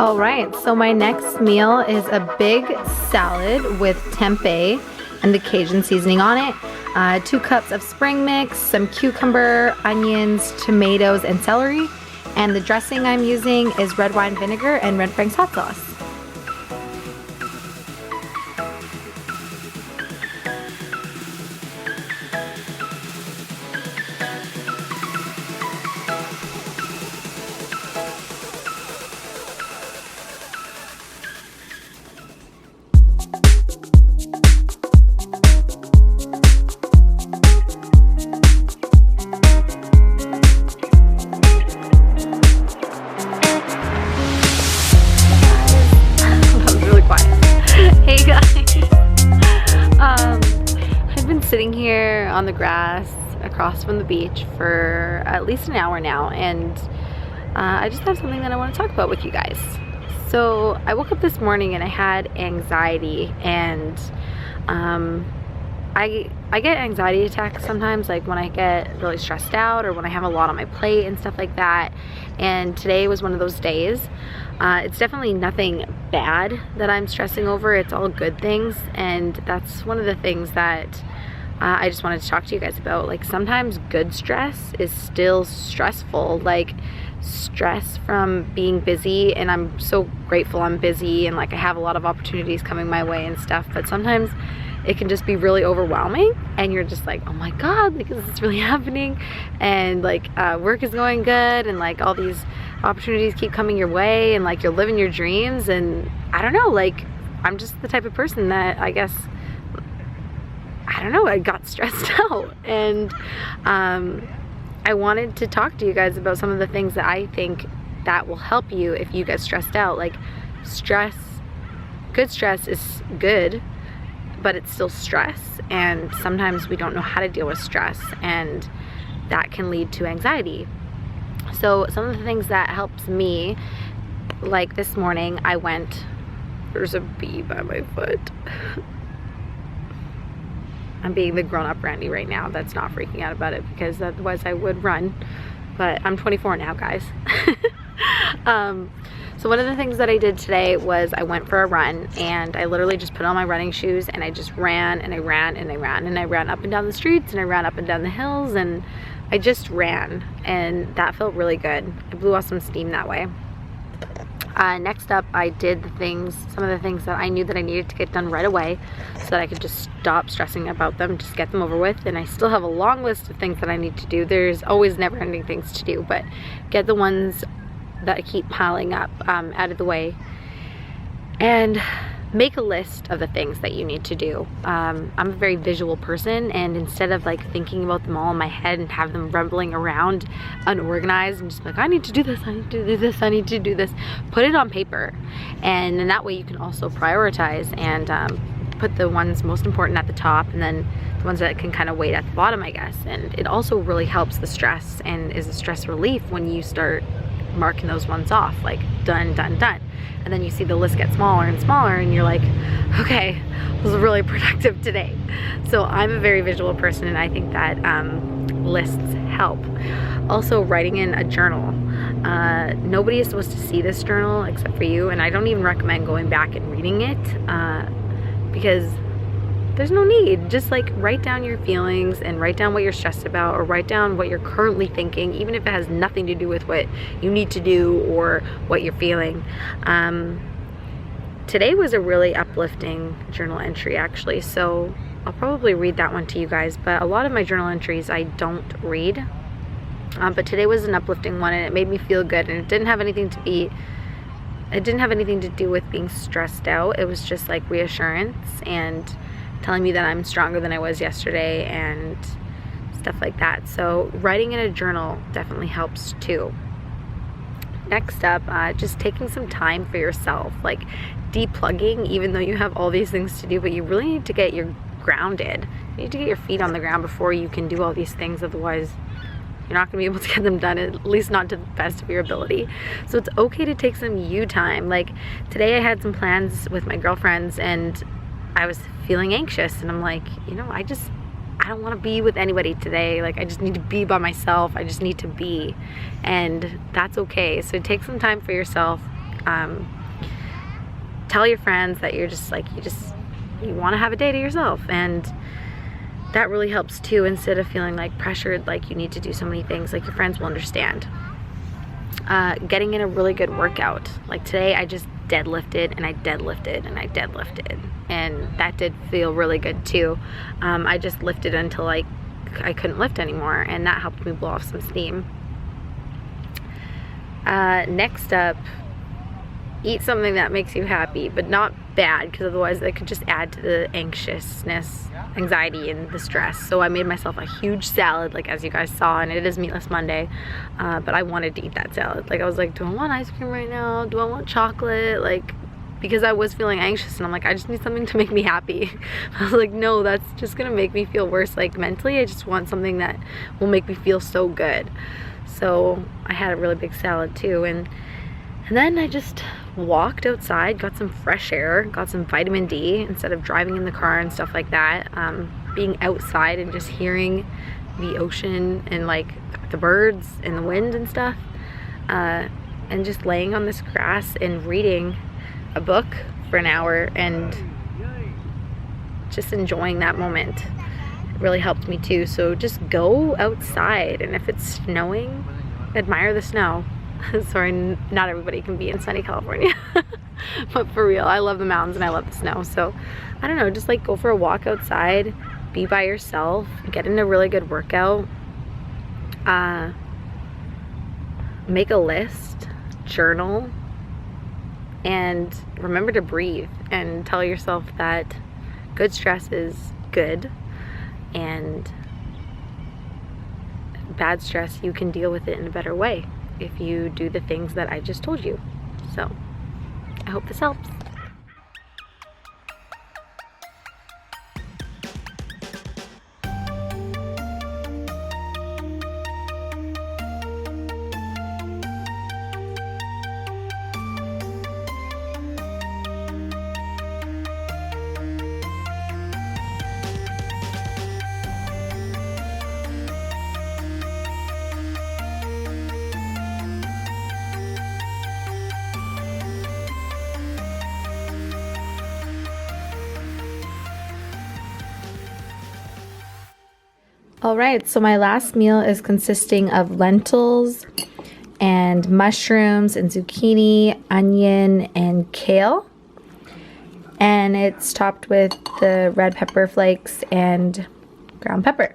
All right, so my next meal is a big salad with tempeh and the Cajun seasoning on it. 2 cups of spring mix, some cucumber, onions, tomatoes, and celery. And the dressing I'm using is red wine vinegar and red Frank's hot sauce. Sitting here on the grass across from the beach for at least an hour now, and I just have something that I want to talk about with you guys. So I woke up this morning and I had anxiety, and I get anxiety attacks sometimes, like when I get really stressed out or when I have a lot on my plate and stuff like that, and today was one of those days. It's definitely nothing bad that I'm stressing over, it's all good things, and that's one of the things that I just wanted to talk to you guys about. Like, sometimes good stress is still stressful, like stress from being busy, and I'm so grateful I'm busy and like I have a lot of opportunities coming my way and stuff, but sometimes it can just be really overwhelming and you're just like, oh my god, like, is this really happening? And like work is going good and like all these opportunities keep coming your way and like you're living your dreams, and I don't know, like I'm just the type of person that I guess, I don't know, I got stressed out, and I wanted to talk to you guys about some of the things that I think that will help you if you get stressed out. Like, stress, good stress is good, but it's still stress, and sometimes we don't know how to deal with stress, and that can lead to anxiety. So some of the things that helps me, like this morning I went, there's a bee by my foot. I'm being the grown-up Randi right now that's not freaking out about it, because otherwise I would run, but I'm 24 now, guys. So one of the things that I did today was I went for a run, and I literally just put on my running shoes and I just ran and I ran and I ran and I ran up and down the streets and I ran up and down the hills, and I just ran, and that felt really good. I blew off some steam that way. Next up, I did some of the things that I knew that I needed to get done right away so that I could just stop stressing about them, just get them over with. And I still have a long list of things that I need to do. There's always never-ending things to do, but get the ones that keep piling up out of the way, and make a list of the things that you need to do. I'm a very visual person, and instead of like thinking about them all in my head and have them rumbling around unorganized and just like, I need to do this, I need to do this, I need to do this, put it on paper, and then that way you can also prioritize and put the ones most important at the top, and then the ones that can kind of wait at the bottom, I guess. And it also really helps the stress and is a stress relief when you start marking those ones off, like done, done, done. And then you see the list get smaller and smaller, and you're like, okay, this was really productive today. So I'm a very visual person, and I think that lists help. Also, writing in a journal. Nobody is supposed to see this journal except for you, and I don't even recommend going back and reading it because there's no need. Just like write down your feelings and write down what you're stressed about, or write down what you're currently thinking, even if it has nothing to do with what you need to do or what you're feeling. Today was a really uplifting journal entry, actually, so I'll probably read that one to you guys, but a lot of my journal entries I don't read, but today was an uplifting one, and it made me feel good, and it didn't have anything to do with being stressed out. It was just like reassurance and telling me that I'm stronger than I was yesterday and stuff like that. So writing in a journal definitely helps too. Next up, just taking some time for yourself, like depugging, even though you have all these things to do, but you really need to get grounded. You need to get your feet on the ground before you can do all these things, otherwise you're not gonna be able to get them done, at least not to the best of your ability. So it's okay to take some you time. Like today I had some plans with my girlfriends, and I was feeling anxious, and I'm like, you know, I don't want to be with anybody today. Like, I just need to be by myself. I just need to be, and that's okay. So take some time for yourself, Tell your friends that you're just like, you want to have a day to yourself, and that really helps too, instead of feeling like pressured, like you need to do so many things. Like, your friends will understand. Getting in a really good workout. Like today I just deadlifted and I deadlifted and I deadlifted, and that did feel really good too. I just lifted until I couldn't lift anymore, and that helped me blow off some steam. Next up, eat something that makes you happy, but not bad, because otherwise that could just add to the anxiousness, anxiety, and the stress. So I made myself a huge salad, like as you guys saw, and it is Meatless Monday, but I wanted to eat that salad. Like, I was like, do I want ice cream right now? Do I want chocolate? Like, because I was feeling anxious, and I'm like, I just need something to make me happy. I was like, no, that's just gonna make me feel worse, like mentally. I just want something that will make me feel so good. So I had a really big salad too, and then I just walked outside, got some fresh air, got some vitamin D instead of driving in the car and stuff like that. Being outside and just hearing the ocean and like the birds and the wind and stuff, and just laying on this grass and reading a book for an hour and just enjoying that moment. It really helped me too. So just go outside, and if it's snowing, admire the snow. Sorry, not everybody can be in sunny California. But for real, I love the mountains and I love the snow. So I don't know, just like go for a walk outside, be by yourself, get in a really good workout, make a list, journal, and remember to breathe, and tell yourself that good stress is good, and bad stress, you can deal with it in a better way if you do the things that I just told you. So I hope this helps. All right, so my last meal is consisting of lentils and mushrooms and zucchini, onion, and kale. And it's topped with the red pepper flakes and ground pepper.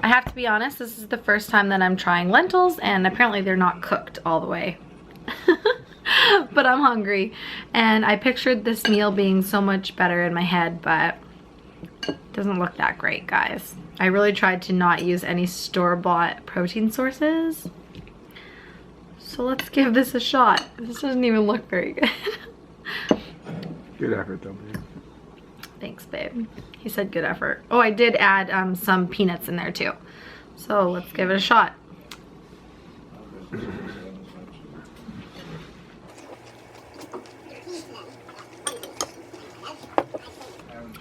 I have to be honest, this is the first time that I'm trying lentils, and apparently they're not cooked all the way. But I'm hungry, and I pictured this meal being so much better in my head, but it doesn't look that great, guys. I really tried to not use any store-bought protein sources. So let's give this a shot. This doesn't even look very good. Good effort though, babe. Thanks, babe. He said good effort. Oh, I did add some peanuts in there too. So let's give it a shot.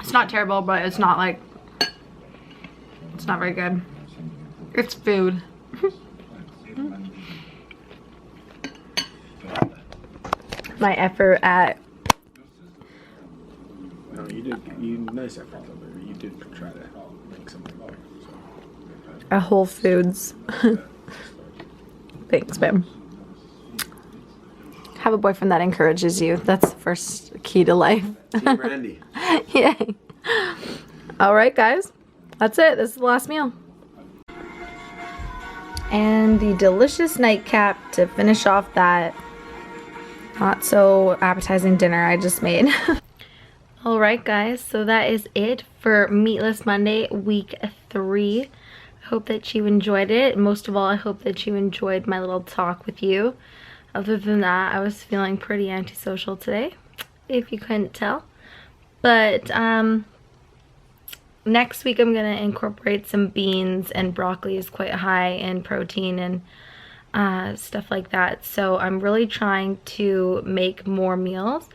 It's not terrible, but it's not like, it's not very good. It's food. My effort at... No, nice effort though, baby. You did try to make something better. So. At Whole Foods. Thanks, babe. Have a boyfriend that encourages you. That's the first key to life. Team Randi. Yay. All right, guys. That's it. This is the last meal. And the delicious nightcap to finish off that not so appetizing dinner I just made. All right, guys. So that is it for Meatless Monday, week 3. I hope that you enjoyed it. Most of all, I hope that you enjoyed my little talk with you. Other than that, I was feeling pretty antisocial today, if you couldn't tell. But next week I'm gonna incorporate some beans, and broccoli is quite high in protein and stuff like that. So I'm really trying to make more meals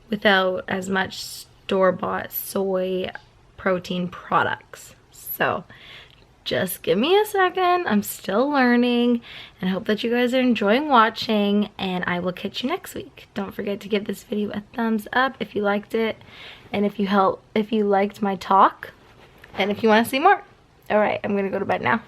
without as much store-bought soy protein products. So Just give me a second. I'm still learning, and I hope that you guys are enjoying watching, and I will catch you next week. Don't forget to give this video a thumbs up if you liked it, and if you liked my talk, and if you want to see more. All right, I'm gonna go to bed now.